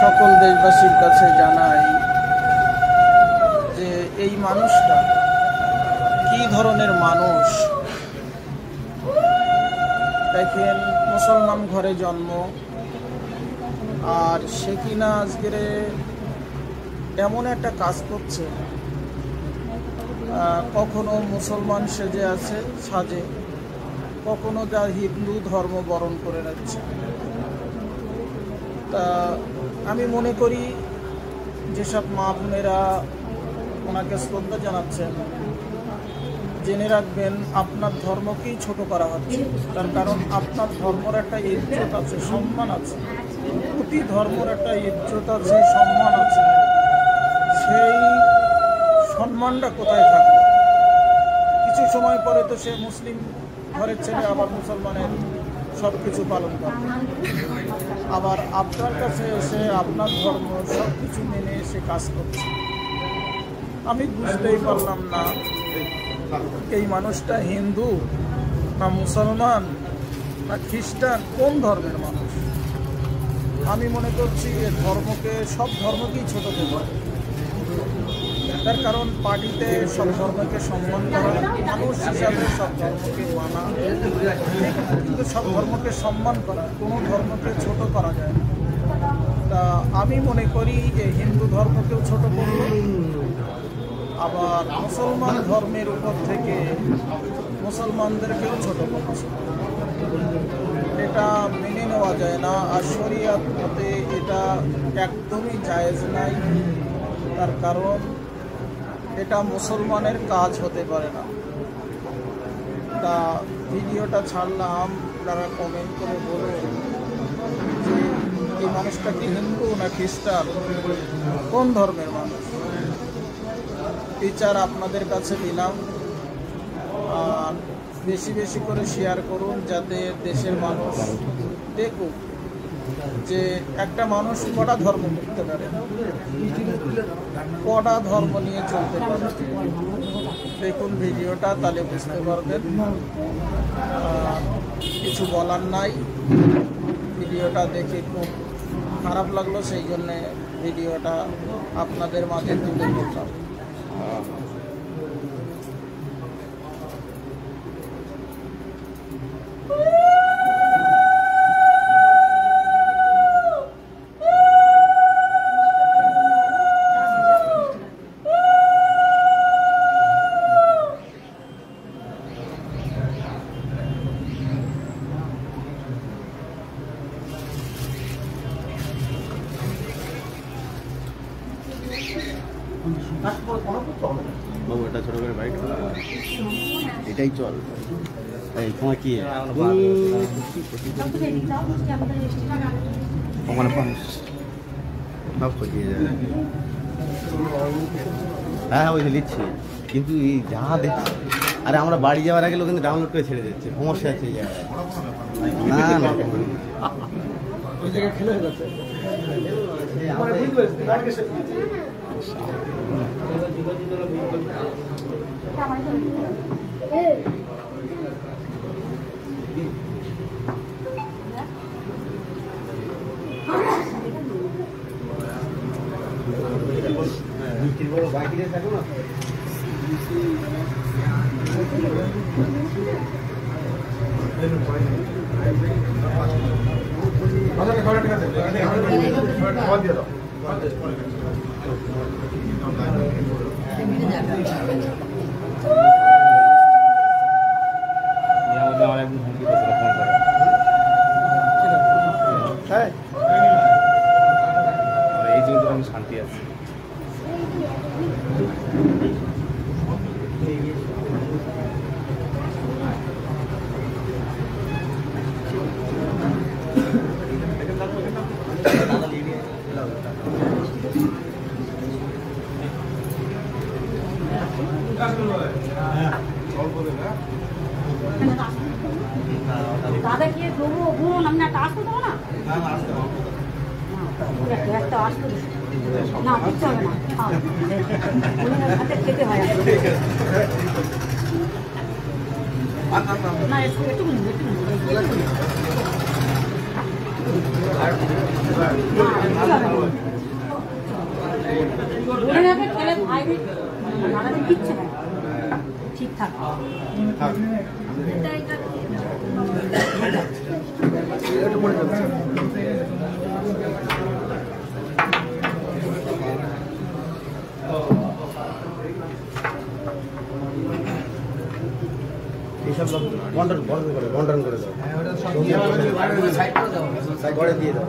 সকল দেশবাসীর কাছে জানাই যে এই মানুষটা কি ধরনের মানুষ। দেখেন, মুসলমান ঘরে জন্ম, আর সে কিনা আজকের এমন একটা কাজ করছে, কখনো মুসলমান সেজে আছে সাজে, কখনো যা হিন্দু ধর্ম বরণ করে রাখছে। তা আমি মনে করি যেসব মা বোনেরা ওনাকে শ্রদ্ধা জানাচ্ছেন, জেনে রাখবেন আপনার ধর্মকেই ছোট করা হচ্ছে। তার কারণ আপনার ধর্মের একটা ইজ্জত আছে, সম্মান আছে, প্রতি ধর্মের একটা ইজ্জত আছে, সম্মান আছে। সেই সম্মানটা কোথায় থাকবে? কিছু সময় পরে তো সে মুসলিম ঘরের ছেলে আবার মুসলমানের সব কিছু পালন করবে। আবার আপনার কাছে এসে আপনার ধর্ম সব কিছু মেনে এসে কাজ করছে। আমি বুঝতেই পারলাম না এই মানুষটা হিন্দু না মুসলমান না খ্রিস্টান, কোন ধর্মের মানুষ। আমি মনে করছি এ ধর্মকে, সব ধর্মকেই ছোট দেব। তার কারণ পার্টিতে সব ধর্মকে সম্মান করা, মানুষ হিসাবে সব ধর্মকে মানা, কিন্তু সব ধর্মকে সম্মান করা, কোনো ধর্মকে ছোট করা যায় না। তা আমি মনে করি যে হিন্দু ধর্মকেও ছোট করল, আবার মুসলমান ধর্মের উপর থেকে মুসলমানদেরকেও ছোট করছে। এটা মেনে নেওয়া যায় না, আর শরিয়াত মতে এটা একদমই জায়েজ নাই। তার কারণ এটা মুসলমানের কাজ হতে পারে না। তা ভিডিওটা ছাড়লাম, তারা কমেন্ট করে বলুন যে এই মানুষটা কি হিন্দু না খ্রিস্টান, কোন ধর্মের মানুষ। বিচার আপনাদের কাছে দিলাম, আর বেশি বেশি করে শেয়ার করুন যাতে দেশের মানুষ দেখুক যে একটা মানুষ কটা ধর্ম করতে পারে, কটা ধর্ম নিয়ে চলতে পারে। দেখুন ভিডিওটা, তাহলে বুঝতে পারবেন। কিছু বলার নাই, ভিডিওটা দেখে খুব খারাপ লাগলো, সেই জন্যে ভিডিওটা আপনাদের মাঝে তুলে ধরলাম। বাবু এটা ছোট করে বাইক এটাই চল। এই তোমার কি ওখানে মানুষ সব খোঁজিয়ে যাবে। হ্যাঁ ওই লিখছি, কিন্তু এই যা দেখছি, আরে আমরা বাড়ি যাওয়ার আগে লোক কিন্তু ডাউনলোড করে ছেড়ে দিচ্ছে। সমস্যা আছে এই জায়গায়। না না ওই জায়গায় খেলে গেছে। এই জন্য আমি শান্তি আছে। দাদা কি দেবো বোন, আমি একটা আসতে দেবো না, একটা আসতে না, দিতে হবে না, খেতে হয় না, একটু বলে রাখে ছেলে ভাইদের দাদাদের কিচ্ছু না ঠিকঠাক এইসব বন্টন করে দাও সাইড করে দিয়ে দাও